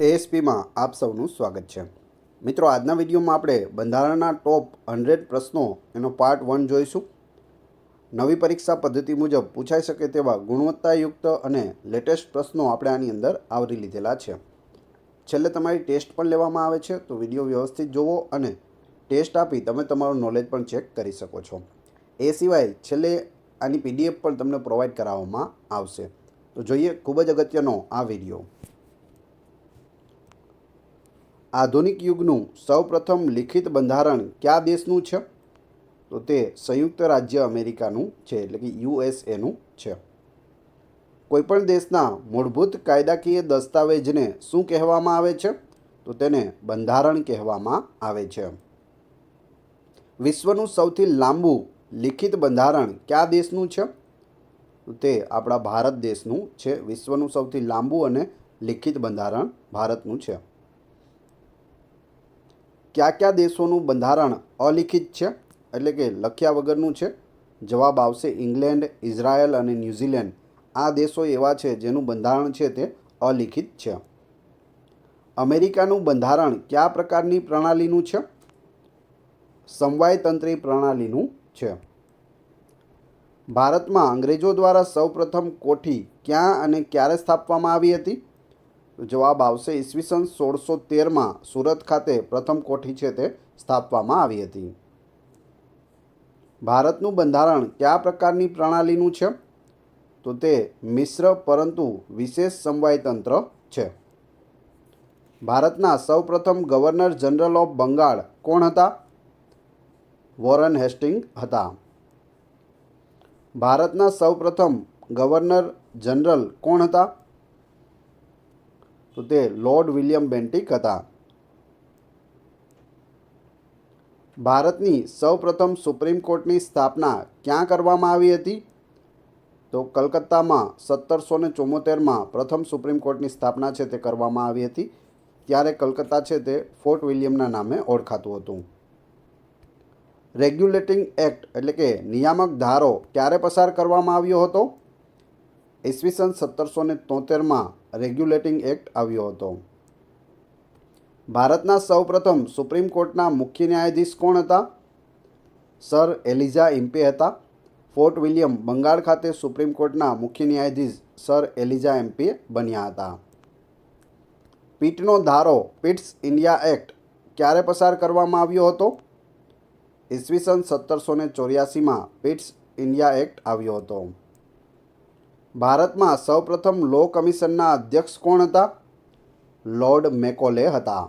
એએસપીમાં આપ સૌનું સ્વાગત છે. મિત્રો, આજના વિડીયોમાં આપણે બંધારણના ટોપ 100 પ્રશ્નો એનો પાર્ટ 1 જોઈશું. નવી પરીક્ષા પદ્ધતિ મુજબ પૂછાઈ શકે તેવા ગુણવત્તાયુક્ત અને લેટેસ્ટ પ્રશ્નો આપણે આની અંદર આવરી લીધેલા છે. છેલ્લે તમારી ટેસ્ટ પણ લેવામાં આવે છે, તો વિડીયો વ્યવસ્થિત જોવો અને ટેસ્ટ આપી તમે તમારું નોલેજ પણ ચેક કરી શકો છો. એ સિવાય છેલ્લે આની PDF પણ તમને પ્રોવાઈડ કરાવવામાં આવશે. તો જોઈએ ખૂબ જ અગત્યનો આ વિડીયો. આધુનિક યુગનું સૌપ્રથમ લિખિત બંધારણ કયા દેશનું છે? તો તે સંયુક્ત રાજ્ય અમેરિકાનું છે, એટલે કે USAનું છે. કોઈપણ દેશના મૂળભૂત કાયદાકીય દસ્તાવેજને શું કહેવામાં આવે છે? તો તેને બંધારણ કહેવામાં આવે છે. વિશ્વનું સૌથી લાંબુ લિખિત બંધારણ કયા દેશનું છે? તો તે આપણા ભારત દેશનું છે. વિશ્વનું સૌથી લાંબુ અને લિખિત બંધારણ ભારતનું છે. કયા કયા દેશોનું બંધારણ અલિખિત છે, એટલે કે લખ્યા વગરનું છે? જવાબ આવશે ઇંગ્લેન્ડ, ઇઝરાયલ અને ન્યૂઝીલેન્ડ. આ દેશો એવા છે જેનું બંધારણ છે તે અલિખિત છે. અમેરિકાનું બંધારણ કયા પ્રકારની પ્રણાલીનું છે? સમવાયતંત્રી પ્રણાલીનું છે. ભારતમાં અંગ્રેજો દ્વારા સૌપ્રથમ કોઠી ક્યાં અને ક્યારે સ્થાપવામાં આવી હતી? જવાબ આવશે ઈસવીસન 1613માં સુરત ખાતે પ્રથમ કોઠી છે તે સ્થાપવામાં આવી હતી. ભારતનું બંધારણ કયા પ્રકારની પ્રણાલીનું છે? તો તે મિશ્ર પરંતુ વિશેષ સમવાયતંત્ર છે. ભારતના સૌપ્રથમ ગવર્નર જનરલ ઓફ બંગાળ કોણ હતા? વોરન હેસ્ટિંગ હતા. ભારતના સૌપ્રથમ ગવર્નર જનરલ કોણ હતા? તો તે લોર્ડ વિલિયમ બેન્ટિક હતા. ભારતની સૌપ્રથમ સુપ્રીમ કોર્ટની સ્થાપના ક્યાં કરવામાં આવી હતી? તો કલકત્તામાં 1774માં પ્રથમ સુપ્રીમ કોર્ટની સ્થાપના છે તે કરવામાં આવી હતી. ત્યારે કલકત્તા છે તે ફોર્ટ વિલિયમના નામે ઓળખાતું હતું. રેગ્યુલેટિંગ એક્ટ એટલે કે નિયામક ધારો ક્યારે પસાર કરવામાં આવ્યો હતો? ઈસવીસન 1773માં રેગ્યુલેટિંગ એક્ટ આવ્યો હતો. ભારતના સૌપ્રથમ સુપ્રીમ કોર્ટના મુખ્ય ન્યાયાધીશ કોણ હતા? સર એલિઝા ઇમ્પે હતા. ફોર્ટ વિલિયમ બંગાળ ખાતે સુપ્રીમ કોર્ટના મુખ્ય ન્યાયાધીશ સર એલિઝા ઇમ્પે બન્યા હતા. પીટનો ધારો પિટ્સ ઇન્ડિયા એક્ટ ક્યારે પસાર કરવામાં આવ્યો હતો? ઈસવીસન 1784માં પિટ્સ ઇન્ડિયા એક્ટ આવ્યો હતો. ભારતમાં સૌપ્રથમ લો કમિશનના અધ્યક્ષ કોણ હતા? લોર્ડ મેકોલે હતા.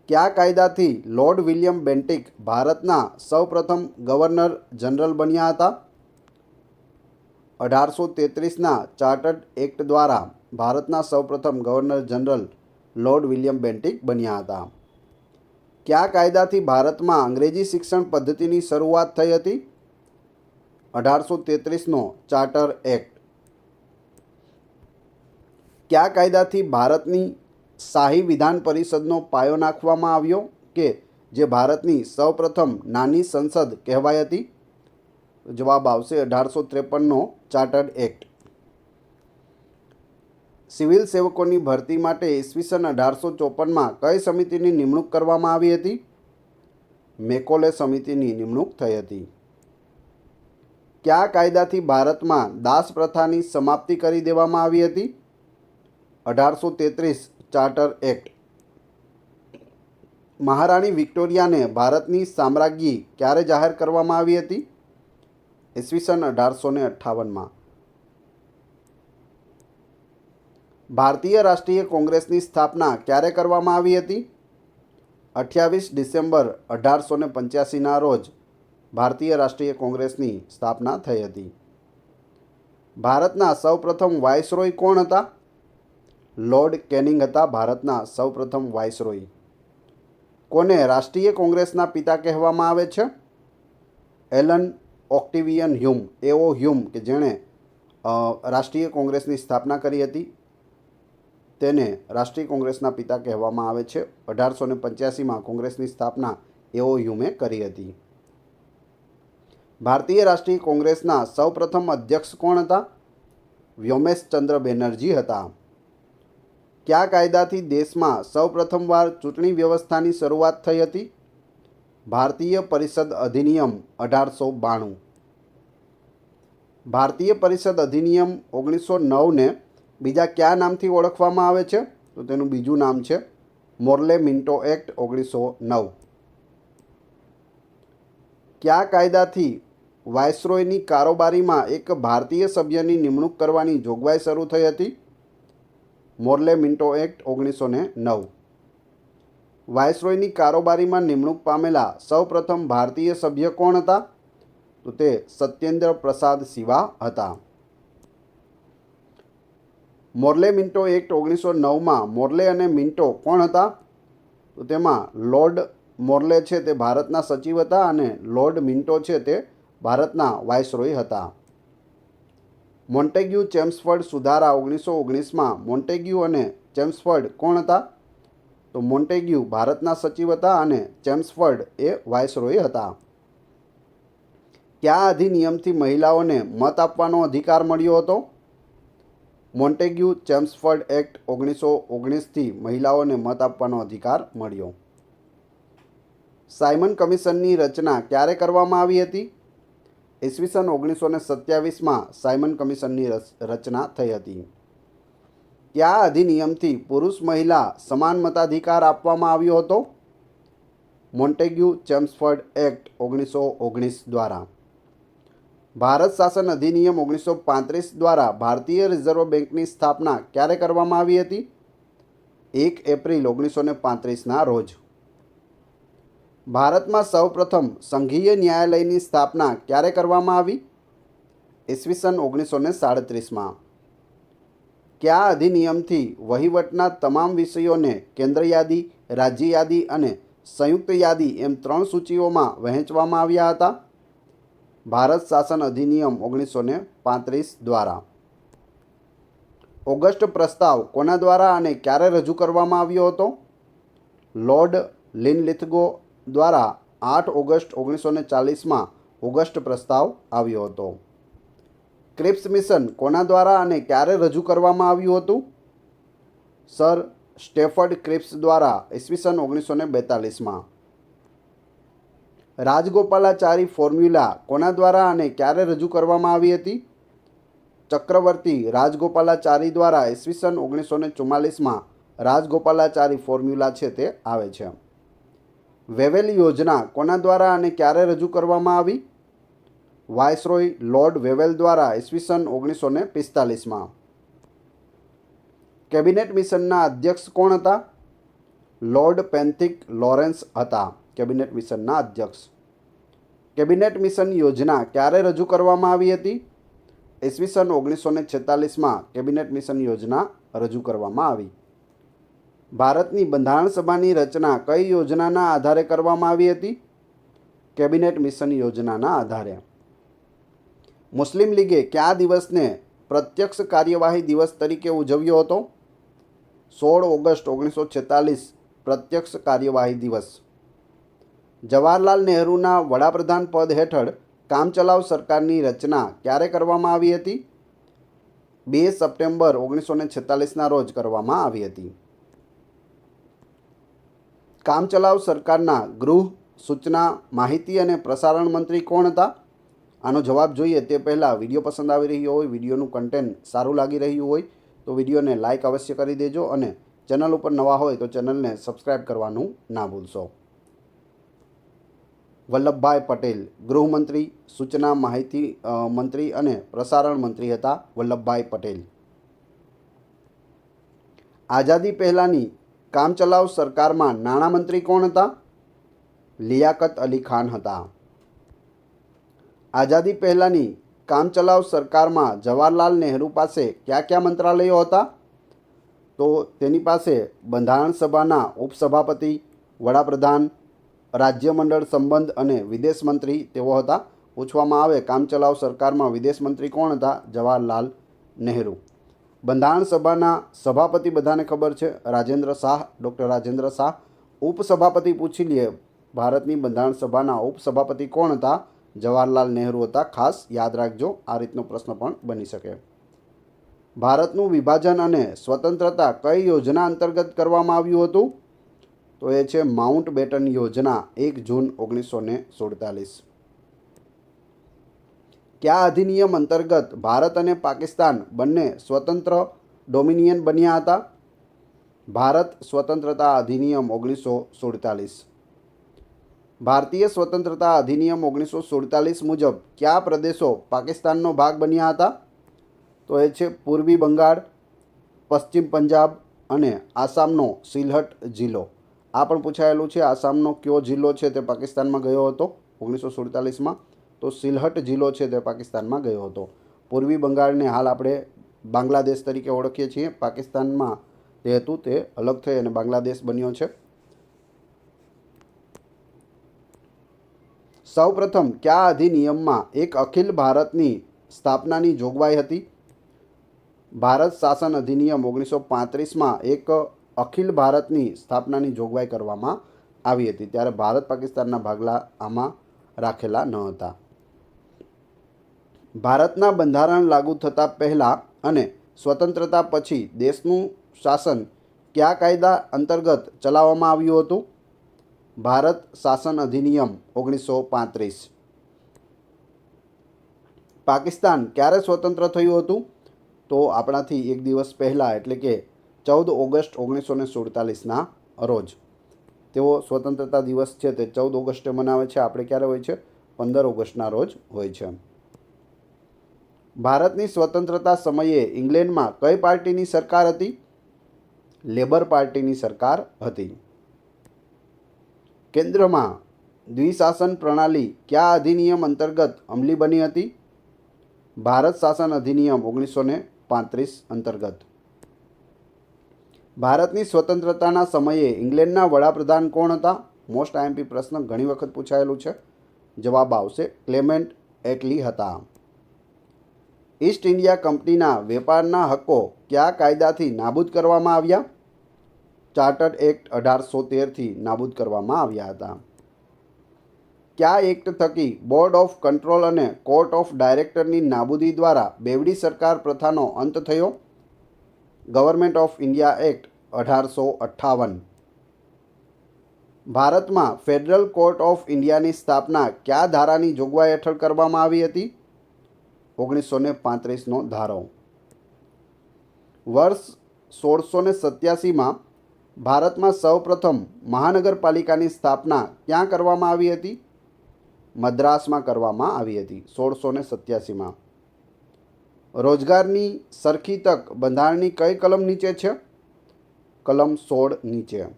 કયા કાયદાથી લોર્ડ વિલિયમ બેન્ટિક ભારતના સૌપ્રથમ ગવર્નર જનરલ બન્યા હતા? 1833ના ચાર્ટર્ડ એક્ટ દ્વારા ભારતના સૌપ્રથમ governor general lord William Bentinck બન્યા હતા. કયા કાયદાથી ભારતમાં અંગ્રેજી શિક્ષણ પદ્ધતિની શરૂઆત થઈ હતી? 1833નો ચાર્ટર એક્ટ. કયા કાયદાથી ભારતની શાહી વિધાન પરિષદનો પાયો નાખવામાં આવ્યો કે જે ભારતની સૌપ્રથમ નાની સંસદ કહેવાઈ હતી? જવાબ આવશે 1853નો ચાર્ટર્ડ એક્ટ. સિવિલ સેવકોની ભરતી માટે ઈસવીસન 1854માં કઈ સમિતિની નિમણૂક કરવામાં આવી હતી? મેકોલે સમિતિની નિમણૂક થઈ હતી. કયા કાયદાથી ભારતમાં દાસ પ્રથાની સમાપ્તિ કરી દેવામાં આવી હતી? 1833 ચાર્ટર એક્ટ. મહારાણી વિક્ટોરિયાને ભારતની સામ્રાજ્ઞી ક્યારે જાહેર કરવામાં આવી હતી? ઈસવીસન 1858માં. ભારતીય રાષ્ટ્રીય કોંગ્રેસની સ્થાપના ક્યારે કરવામાં આવી હતી? 28 ડિસેમ્બર 1885ના રોજ ભારતીય રાષ્ટ્રીય કોંગ્રેસની સ્થાપના થઈ હતી. ભારતના સૌપ્રથમ વાઇસરોય કોણ હતા? લોર્ડ કેનિંગ હતા ભારતના સૌપ્રથમ વાઇસરોય. કોને રાષ્ટ્રીય કોંગ્રેસના પિતા કહેવામાં આવે છે? એલન ઓક્ટેવિયન હ્યુમ, એવો હ્યુમ કે જેણે રાષ્ટ્રીય કોંગ્રેસની સ્થાપના કરી હતી, તેને રાષ્ટ્રીય કોંગ્રેસના પિતા કહેવામાં આવે છે. 1885માં કોંગ્રેસની સ્થાપના એવો હ્યુમે કરી હતી. ભારતીય રાષ્ટ્રીય કોંગ્રેસના સૌપ્રથમ અધ્યક્ષ કોણ હતા? વ્યોમેશ ચંદ્ર બેનર્જી હતા. કયા કાયદાથી દેશમાં સૌપ્રથમવાર ચૂંટણી વ્યવસ્થાની શરૂઆત થઈ હતી? ભારતીય પરિષદ અધિનિયમ 1892. ભારતીય પરિષદ અધિનિયમ 1909ને બીજા કયા નામથી ઓળખવામાં આવે છે? તો તેનું બીજું નામ છે મોર્લે મિન્ટો એક્ટ 1909. કયા કાયદાથી વાયસરોયની કારોબારીમાં એક ભારતીય સભ્યની નિમણૂક કરવાની જોગવાઈ શરૂ થઈ હતી? Morley Minto act 1909. વાયસરોયની કારોબારીમાં નિમણૂક પામેલા સૌપ્રથમ ભારતીય સભ્ય કોણ હતા? તો તે સત્યેન્દ્ર પ્રસાદ સિવા હતા. મોર્લે મિન્ટો એક્ટ 1909માં મોર્લે અને મિન્ટો કોણ હતા? તો તેમાં લોર્ડ મોર્લે છે તે ભારતના સચિવ હતા અને લોર્ડ મિન્ટો છે તે ભારતના વાયસરોય હતા. મોન્ટેગ્યુ ચેમ્સફર્ડ સુધારા 1919માં મોન્ટેગ્યુ અને ચેમ્સફર્ડ કોણ હતા? તો મોન્ટેગ્યુ ભારતના સચિવ હતા અને ચેમ્સફર્ડ એ વાયસરોય હતા. કયા અધિનિયમથી મહિલાઓને મત આપવાનો અધિકાર મળ્યો હતો? મોન્ટેગ્યુ ચેમ્સફર્ડ એક્ટ 1919થી મહિલાઓને મત આપવાનો અધિકાર મળ્યો. સાયમન કમિશનની રચના ક્યારે કરવામાં આવી હતી? ઈસવીસન 1927માં સાયમન કમિશનની રચના થઈ હતી. કયા અધિનિયમથી પુરુષ મહિલા સમાન મતાધિકાર આપવામાં આવ્યો હતો? મોન્ટેગ્યુ ચેમ્સફર્ડ એક્ટ 1919 દ્વારા. ભારત શાસન અધિનિયમ 1935 દ્વારા ભારતીય રિઝર્વ બેંકની સ્થાપના ક્યારે કરવામાં આવી હતી? 1 એપ્રિલ 1935ના રોજ. ભારતમાં સૌપ્રથમ સંઘીય ન્યાયાલયની સ્થાપના ક્યારે કરવામાં આવી? ઈસવીસન 1937માં. કયા અધિનિયમથી વહીવટના તમામ વિષયોને કેન્દ્ર યાદી, રાજ્ય યાદી અને સંયુક્ત યાદી એમ 3 સૂચિઓમાં વહેંચવામાં આવ્યા હતા? ભારત શાસન અધિનિયમ 1935 દ્વારા. ઓગસ્ટ પ્રસ્તાવ કોના દ્વારા અને ક્યારે રજૂ કરવામાં આવ્યો હતો? લોર્ડ લિનલિથગો દ્વારા 8 ઓગસ્ટ 1940માં ઓગસ્ટ પ્રસ્તાવ આવ્યો હતો. ક્રિપ્સ મિશન કોના દ્વારા અને ક્યારે રજૂ કરવામાં આવ્યું હતું? સર સ્ટેફર્ડ ક્રિપ્સ દ્વારા ઈસવીસન 1942માં. રાજગોપાલાચારી ફોર્મ્યુલા કોના દ્વારા અને ક્યારે રજૂ કરવામાં આવી હતી? ચક્રવર્તી રાજગોપાલાચારી દ્વારા ઈસવીસન 1944માં રાજગોપાલાચારી ફોર્મ્યુલા છે તે આવે છે. વેવેલ યોજના કોના દ્વારા અને ક્યારે રજૂ કરવામાં આવી? વાયસરોય લોર્ડ વેવેલ દ્વારા ઈસવીસન 1945માં. કેબિનેટ મિશનના અધ્યક્ષ કોણ હતા? લોર્ડ પેન્થિક લોરેન્સ હતા કેબિનેટ મિશનના અધ્યક્ષ. કેબિનેટ મિશન યોજના ક્યારે રજૂ કરવામાં આવી હતી? ઈસવીસન 1946માં કેબિનેટ મિશન યોજના રજૂ કરવામાં આવી. ભારતની બંધારણ સભાની રચના કઈ યોજનાના આધારે કરવામાં આવી હતી? કેબિનેટ મિશન યોજનાના આધારે. મુસ્લિમ લીગે કયા દિવસને પ્રત્યક્ષ કાર્યવાહી દિવસ તરીકે ઉજવ્યો હતો? 16 ઓગસ્ટ 1946 પ્રત્યક્ષ કાર્યવાહી દિવસ. જવાહરલાલ નહેરુના વડાપ્રધાન પદ હેઠળ કામચલાઉ સરકારની રચના ક્યારે કરવામાં આવી હતી? 2 સપ્ટેમ્બર 1946ના રોજ કરવામાં આવી હતી. કામચલાઉ સરકારના ગૃહ, સૂચના, માહિતી અને પ્રસારણ મંત્રી કોણ હતા? આનો જવાબ જોઈએ તે પહેલાં વિડીયો પસંદ આવી રહ્યો હોય, વિડીયોનું કન્ટેન્ટ સારું લાગી રહ્યું હોય તો વિડીયોને લાઇક અવશ્ય કરી દેજો અને ચેનલ ઉપર નવા હોય તો ચેનલને સબસ્ક્રાઈબ કરવાનું ના ભૂલશો. વલ્લભભાઈ પટેલ ગૃહમંત્રી, સૂચના માહિતી મંત્રી અને પ્રસારણ મંત્રી હતા વલ્લભભાઈ પટેલ. આઝાદી પહેલાંની કામચલાઉ સરકારમાં નાણામંત્રી કોણ હતા? લિયાકત અલી ખાન હતા. આઝાદી પહેલાંની કામચલાઉ સરકારમાં જવાહરલાલ નહેરુ પાસે કયા કયા મંત્રાલયો હતા? તો તેની પાસે બંધારણ સભાના ઉપસભાપતિ, વડાપ્રધાન, રાજ્યમંડળ સંબંધ અને વિદેશ મંત્રી તેઓ હતા. પૂછવામાં આવે કામચલાઉ સરકારમાં વિદેશ મંત્રી કોણ હતા? જવાહરલાલ નહેરુ. બંધારણ સભાના સભાપતિ બધાને ખબર છે, રાજેન્દ્ર શાહ, ડૉક્ટર રાજેન્દ્ર શાહ. ઉપસભાપતિ પૂછી લઈએ, ભારતની બંધારણ સભાના ઉપસભાપતિ કોણ હતા? જવાહરલાલ નહેરુ હતા. ખાસ યાદ રાખજો, આ રીતનો પ્રશ્ન પણ બની શકે. ભારતનું વિભાજન અને સ્વતંત્રતા કઈ યોજના અંતર્ગત કરવામાં આવ્યું હતું? તો એ છે માઉન્ટ બેટન યોજના, 1 જૂન 1947. કયા અધિનિયમ અંતર્ગત ભારત અને પાકિસ્તાન બંને સ્વતંત્ર ડોમિનિયન બન્યા હતા? ભારત સ્વતંત્રતા અધિનિયમ 1947. ભારતીય સ્વતંત્રતા અધિનિયમ 1947 મુજબ કયા પ્રદેશો પાકિસ્તાનનો ભાગ બન્યા હતા? તો એ છે પૂર્વી બંગાળ, પશ્ચિમ પંજાબ અને આસામનો સિલહટ જિલ્લો. આ પણ પૂછાયેલું છે. આસામનો કયો જિલ્લો છે તે પાકિસ્તાનમાં ગયો હતો 1947માં? તો સિલહટ જિલ્લો છે તે પાકિસ્તાનમાં ગયો હતો. પૂર્વી બંગાળને હાલ આપણે બાંગ્લાદેશ તરીકે ઓળખીએ છીએ. પાકિસ્તાનમાં તે હતું તે અલગ થઈ અને બાંગ્લાદેશ બન્યો છે. સૌપ્રથમ કયા અધિનિયમમાં એક અખિલ ભારતની સ્થાપનાની જોગવાઈ હતી? ભારત શાસન અધિનિયમ 1935માં એક અખિલ ભારતની સ્થાપનાની જોગવાઈ કરવામાં આવી હતી. ત્યારે ભારત પાકિસ્તાનના ભાગલા આમાં રાખેલા ન હતા. ભારતના બંધારણ લાગુ થતાં પહેલાં અને સ્વતંત્રતા પછી દેશનું શાસન કયા કાયદા અંતર્ગત ચલાવવામાં આવ્યું હતું? ભારત શાસન અધિનિયમ 1935. પાકિસ્તાન ક્યારે સ્વતંત્ર થયું હતું? તો આપણાથી એક દિવસ પહેલાં એટલે કે 14 ઓગસ્ટ 1947ના રોજ. તેઓ સ્વતંત્રતા દિવસ છે તે 14 ઓગસ્ટે મનાવે છે. આપણે ક્યારે હોય છે? 15 ઓગસ્ટના રોજ હોય છે. ભારતની સ્વતંત્રતા સમયે ઇંગ્લેન્ડમાં કઈ પાર્ટીની સરકાર હતી? લેબર પાર્ટીની સરકાર હતી. કેન્દ્રમાં દ્વિશાસન પ્રણાલી કયા અધિનિયમ અંતર્ગત અમલી બની હતી? ભારત શાસન અધિનિયમ 1935 અંતર્ગત. ભારતની સ્વતંત્રતાના સમયે ઇંગ્લેન્ડના વડાપ્રધાન કોણ હતા? મોસ્ટ આઈએમપી પ્રશ્ન, ઘણી વખત પૂછાયેલું છે. જવાબ આવશે ક્લેમેન્ટ એટલી હતા. ઈસ્ટ ઇન્ડિયા કંપનીના વેપારના હક્કો કયા કાયદાથી નાબૂદ કરવામાં આવ્યા? ચાર્ટર્ડ એક્ટ 1813થી નાબૂદ કરવામાં આવ્યા હતા. કયા એક્ટ થકી બોર્ડ ઓફ કંટ્રોલ અને કોર્ટ ઓફ ડાયરેક્ટરની નાબૂદી દ્વારા બેવડી સરકાર પ્રથાનો અંત થયો? Government of India act 1858. ભારતમાં ફેડરલ કોર્ટ ઓફ ઇન્ડિયાની સ્થાપના કયા ધારાની જોગવાઈ હેઠળ કરવામાં આવી હતી? 1935નો ધારો. વર્ષ 1687માં ભારતમાં સૌપ્રથમ મહાનગરપાલિકાની સ્થાપના ક્યાં કરવામાં આવી હતી? મદ્રાસમાં કરવામાં આવી હતી 1687માં. રોજગારની સરખી તક બંધારણની કઈ કલમ નીચે છે? કલમ 16 નીચે.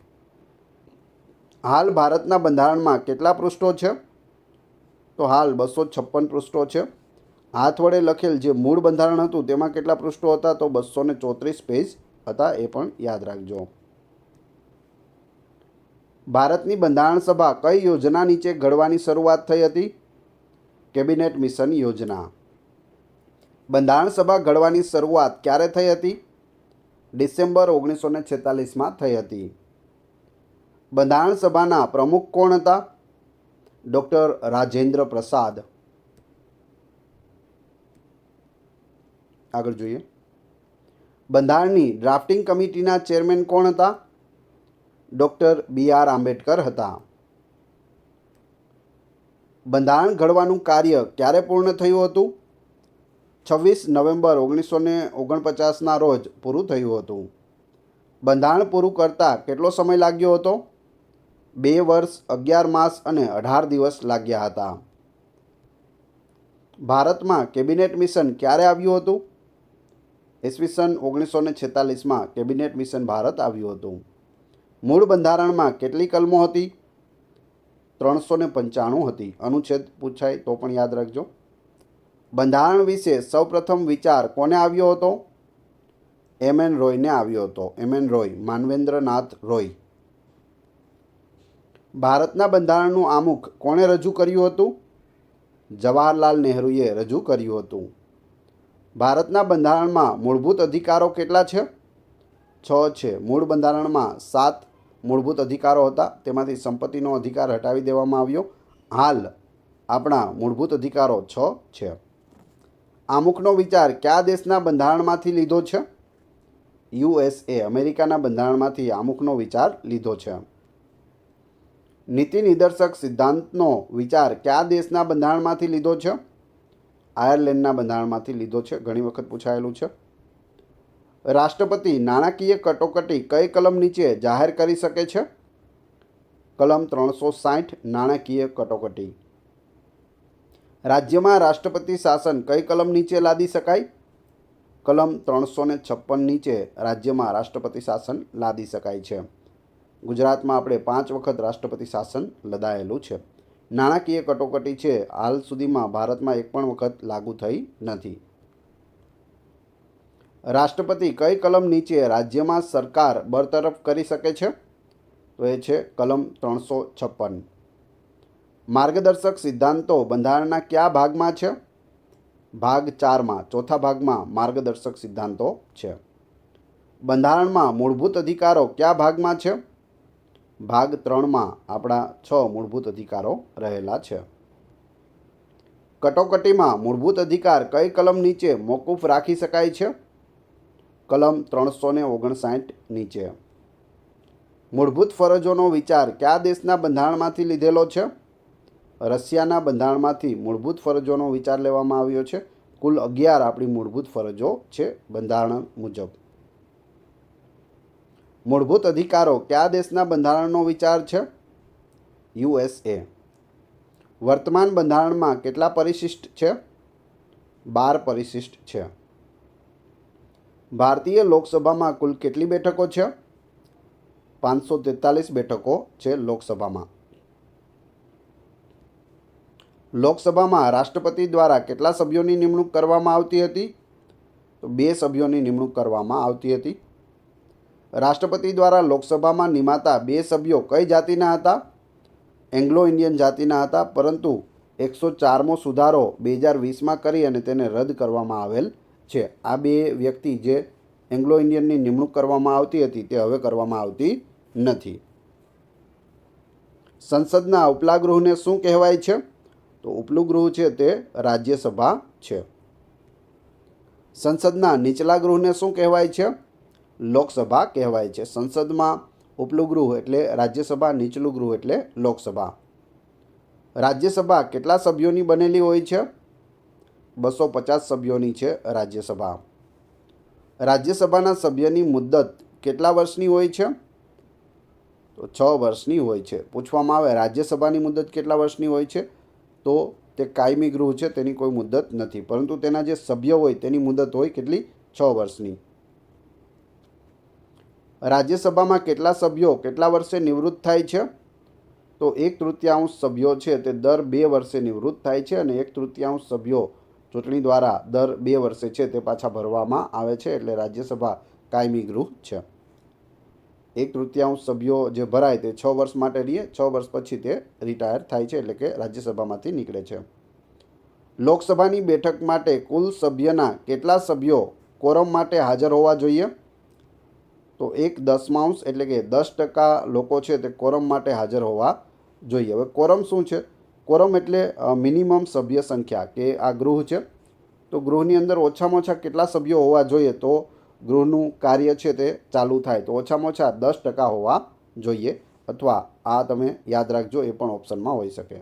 હાલ ભારતના બંધારણમાં કેટલા પૃષ્ઠો છે? તો હાલ 256 પૃષ્ઠો છે. હાથ વડે લખેલ જે મૂળ બંધારણ હતું તેમાં કેટલા પૃષ્ઠો હતા? તો 234 પેજ હતા. એ પણ યાદ રાખજો. ભારતની બંધારણ સભા કઈ યોજના નીચે ઘડવાની શરૂઆત થઈ હતી? કેબિનેટ મિશન યોજના. બંધારણ સભા ઘડવાની શરૂઆત ક્યારે થઈ હતી? ડિસેમ્બર 1946માં થઈ હતી. બંધારણ સભાના પ્રમુખ કોણ હતા? ડૉક્ટર રાજેન્દ્ર પ્રસાદ. આગળ જોઈએ. બંધારણની ડ્રાફ્ટિંગ કમિટીના ચેરમેન કોણ હતા? ડૉક્ટર BR આંબેડકર હતા. બંધારણ ઘડવાનું કાર્ય ક્યારે પૂર્ણ થયું હતું? 26 નવેમ્બર 1949ના રોજ પૂરું થયું હતું. બંધારણ પૂરું કરતાં કેટલો સમય લાગ્યો હતો? 2 વર્ષ 11 માસ અને 18 દિવસ લાગ્યા હતા. ભારતમાં કેબિનેટ મિશન ક્યારે આવ્યું હતું? ઈસવીસન 1946માં કેબિનેટ મિશન ભારત આવ્યું હતું. મૂળ બંધારણમાં કેટલી કલમો હતી? 395 હતી. અનુચ્છેદ પૂછાય તો પણ યાદ રાખજો. બંધારણ વિશે સૌપ્રથમ વિચાર કોને આવ્યો હતો? MN રોયને આવ્યો હતો. MN રોય, માનવેન્દ્રનાથ રોય. ભારતના બંધારણનું આમુખ કોણે રજૂ કર્યું હતું? જવાહરલાલ નહેરુએ રજૂ કર્યું હતું. ભારતના બંધારણમાં મૂળભૂત અધિકારો કેટલા છે? 6 છે. મૂળ બંધારણમાં 7 મૂળભૂત અધિકારો હતા. તેમાંથી સંપત્તિનો અધિકાર હટાવી દેવામાં આવ્યો. હાલ આપણા મૂળભૂત અધિકારો 6 છે. આમુખનો વિચાર કયા દેશના બંધારણમાંથી લીધો છે? USA અમેરિકાના બંધારણમાંથી આમુખનો વિચાર લીધો છે. નીતિ નિર્દેશક સિદ્ધાંતનો વિચાર કયા દેશના બંધારણમાંથી લીધો છે? આયર્લેન્ડના બંધારણમાંથી લીધો છે. ઘણી વખત પૂછાયેલું છે. રાષ્ટ્રપતિ નાણાકીય કટોકટી કઈ કલમ નીચે જાહેર કરી શકે છે? કલમ 360 નાણાકીય કટોકટી. રાજ્યમાં રાષ્ટ્રપતિ શાસન કઈ કલમ નીચે લાદી શકાય? કલમ 356 નીચે રાજ્યમાં રાષ્ટ્રપતિ શાસન લાદી શકાય છે. ગુજરાતમાં આપણે 5 વખત રાષ્ટ્રપતિ શાસન લદાયેલું છે. નાણાકીય કટોકટી છે હાલ સુધીમાં ભારતમાં એક પણ વખત લાગુ થઈ નથી. રાષ્ટ્રપતિ કઈ કલમ નીચે રાજ્યમાં સરકાર બરતરફ કરી શકે છે? તો એ છે કલમ 356. માર્ગદર્શક સિદ્ધાંતો બંધારણના કયા ભાગમાં છે? ભાગ 4માં, ચોથા ભાગમાં માર્ગદર્શક સિદ્ધાંતો છે. બંધારણમાં મૂળભૂત અધિકારો કયા ભાગમાં છે? ભાગ 3માં આપણા 6 મૂળભૂત અધિકારો રહેલા છે. કટોકટીમાં મૂળભૂત અધિકાર કઈ કલમ નીચે મોકૂફ રાખી શકાય છે? કલમ 359 નીચે. મૂળભૂત ફરજોનો વિચાર કયા દેશના બંધારણમાંથી લીધેલો છે? રશિયાના બંધારણમાંથી મૂળભૂત ફરજોનો વિચાર લેવામાં આવ્યો છે. કુલ 11 આપણી મૂળભૂત ફરજો છે બંધારણ મુજબ. મૂળભૂત અધિકારો કયા દેશના બંધારણનો વિચાર છે? USA. વર્તમાન બંધારણમાં કેટલા પરિશિષ્ટ છે? 12 પરિશિષ્ટ છે. ભારતીય લોકસભામાં કુલ કેટલી બેઠકો છે? 543 બેઠકો છે લોકસભામાં. લોકસભામાં રાષ્ટ્રપતિ દ્વારા કેટલા સભ્યોની નિમણૂક કરવામાં આવતી હતી? તો 2 સભ્યોની નિમણૂક કરવામાં આવતી હતી. રાષ્ટ્રપતિ દ્વારા લોકસભામાં નિમાતા 2 સભ્યો કઈ જાતિના હતા? એંગ્લો ઇન્ડિયન જાતિના હતા, પરંતુ 104મો સુધારો 2020માં કરી અને તેને રદ કરવામાં આવેલ છે. આ 2 વ્યક્તિ જે એંગ્લો ઇન્ડિયનની નિમણૂક કરવામાં આવતી હતી તે હવે કરવામાં આવતી નથી. સંસદના ઉપલા ગૃહને શું કહેવાય છે? તો ઉપલું ગૃહ છે તે રાજ્યસભા છે. સંસદના નીચલા ગૃહને શું કહેવાય છે? લોકસભા કહેવાય છે. સંસદમાં ઉપલું ગૃહ એટલે રાજ્યસભા, નીચલું ગૃહ એટલે લોકસભા. રાજ્યસભા કેટલા સભ્યોની બનેલી હોય છે? 250 સભ્યોની છે રાજ્યસભા. રાજ્યસભાના સભ્યની મુદ્દત કેટલા વર્ષની હોય છે? તો 6 વર્ષની હોય છે. પૂછવામાં આવે રાજ્યસભાની મુદ્દત કેટલા વર્ષની હોય છે? તો તે કાયમી ગૃહ છે, તેની કોઈ મુદ્દત નથી, પરંતુ તેના જે સભ્ય હોય તેની મુદ્દત હોય કેટલી? 6 વર્ષની. રાજ્યસભામાં કેટલા સભ્યો કેટલા વર્ષે નિવૃત્ત થાય છે? તો 1/3 સભ્યો છે તે દર 2 વર્ષે નિવૃત્ત થાય છે અને 1/3 સભ્યો ચૂંટણી દ્વારા દર 2 વર્ષે છે તે પાછા ભરવામાં આવે છે. એટલે રાજ્યસભા કાયમી ગૃહ છે. 1/3 સભ્યો જે ભરાય તે 6 વર્ષ માટે રહીએ, 6 વર્ષ પછી તે રિટાયર થાય છે, એટલે કે રાજ્યસભામાંથી નીકળે છે. લોકસભાની બેઠક માટે કુલ સભ્યના કેટલા સભ્યો કોરમ માટે હાજર હોવા જોઈએ? તો 1/10 એટલે કે 10% લોકો છે તે કોરમ માટે હાજર હોવા જોઈએ. હવે કોરમ શું છે? કોરમ એટલે મિનિમમ સભ્ય સંખ્યા, કે આ ગૃહ છે તો ગૃહની અંદર ઓછામાં ઓછા કેટલા સભ્યો હોવા જોઈએ તો ગૃહનું કાર્ય છે તે ચાલુ થાય? તો ઓછામાં ઓછા 10% હોવા જોઈએ, અથવા આ તમે યાદ રાખજો, એ પણ ઓપ્શનમાં હોઈ શકે.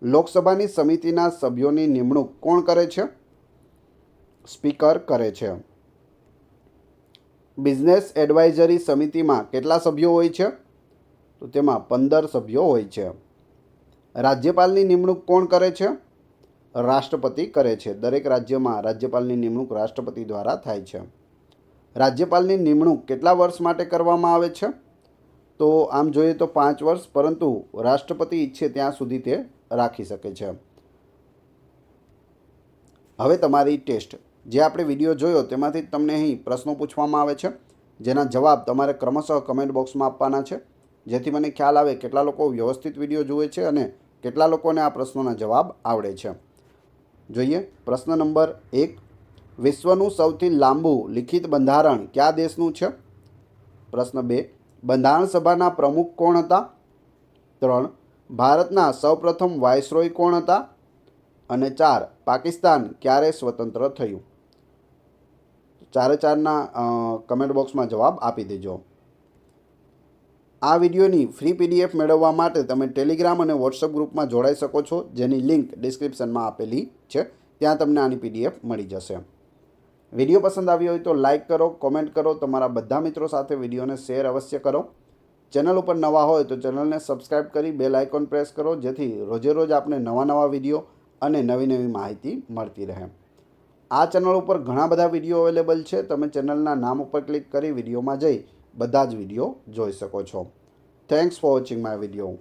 લોકસભાની સમિતિના સભ્યોની નિમણૂક કોણ કરે છે? સ્પીકર કરે છે. બિઝનેસ એડવાઇઝરી સમિતિમાં કેટલા સભ્યો હોય છે? તો તેમાં 15 સભ્યો હોય છે. રાજ્યપાલની નિમણૂક કોણ કરે છે? રાષ્ટ્રપતિ કરે છે. દરેક રાજ્યમાં રાજ્યપાલની નિમણૂક રાષ્ટ્રપતિ દ્વારા થાય છે. રાજ્યપાલની નિમણૂક કેટલા વર્ષ માટે કરવામાં આવે છે? તો આમ જોઈએ તો 5 વર્ષ, પરંતુ રાષ્ટ્રપતિ ઈચ્છે ત્યાં સુધી તે રાખી શકે છે. હવે તમારી ટેસ્ટ, જે આપણે વિડીયો જોયો તેમાંથી તમને અહીં પ્રશ્નો પૂછવામાં આવે છે, જેના જવાબ તમારે ક્રમશઃ કમેન્ટ બોક્સમાં આપવાના છે, જેથી મને ખ્યાલ આવે કેટલા લોકો વ્યવસ્થિત વિડીયો જુએ છે અને કેટલા લોકોને આ પ્રશ્નોના જવાબ આવડે છે. જોઈએ પ્રશ્ન નંબર 1. વિશ્વનું સૌથી લાંબુ લિખિત બંધારણ કયા દેશનું છે? પ્રશ્ન 2. બંધારણ સભાના પ્રમુખ કોણ હતા? 3. ભારતના સૌપ્રથમ વાઇસરોય કોણ હતા? અને 4 પાકિસ્તાન ક્યારે સ્વતંત્ર થયું? ચારે ચારના કમેન્ટ બોક્સમાં જવાબ આપી દેજો. આ વિડીયોની ફ્રી PDF મેળવવા માટે તમે ટેલિગ્રામ અને વોટ્સઅપ ગ્રુપમાં જોડાઈ શકો છો, જેની લિંક ડિસ્ક્રિપ્શનમાં આપેલી છે. ત્યાં તમને આની PDF મળી જશે. વિડીયો પસંદ આવ્યો હોય તો લાઇક કરો, કોમેન્ટ કરો, તમારા બધા મિત્રો સાથે વિડીયોને શેર અવશ્ય કરો. ચેનલ ઉપર નવા હોય તો ચેનલને સબસ્ક્રાઈબ કરી બેલ આઇકોન પ્રેસ કરો, જેથી રોજે રોજ આપને નવા વિડીયો અને નવી માહિતી મળતી રહે. આ ચેનલ ઉપર ઘણા બધા વિડીયો અવેલેબલ છે. તમે ચેનલના નામ ઉપર ક્લિક કરી વિડીયોમાં જઈ બધા જ વિડીયો જોઈ શકો છો. Thanks for watching my video.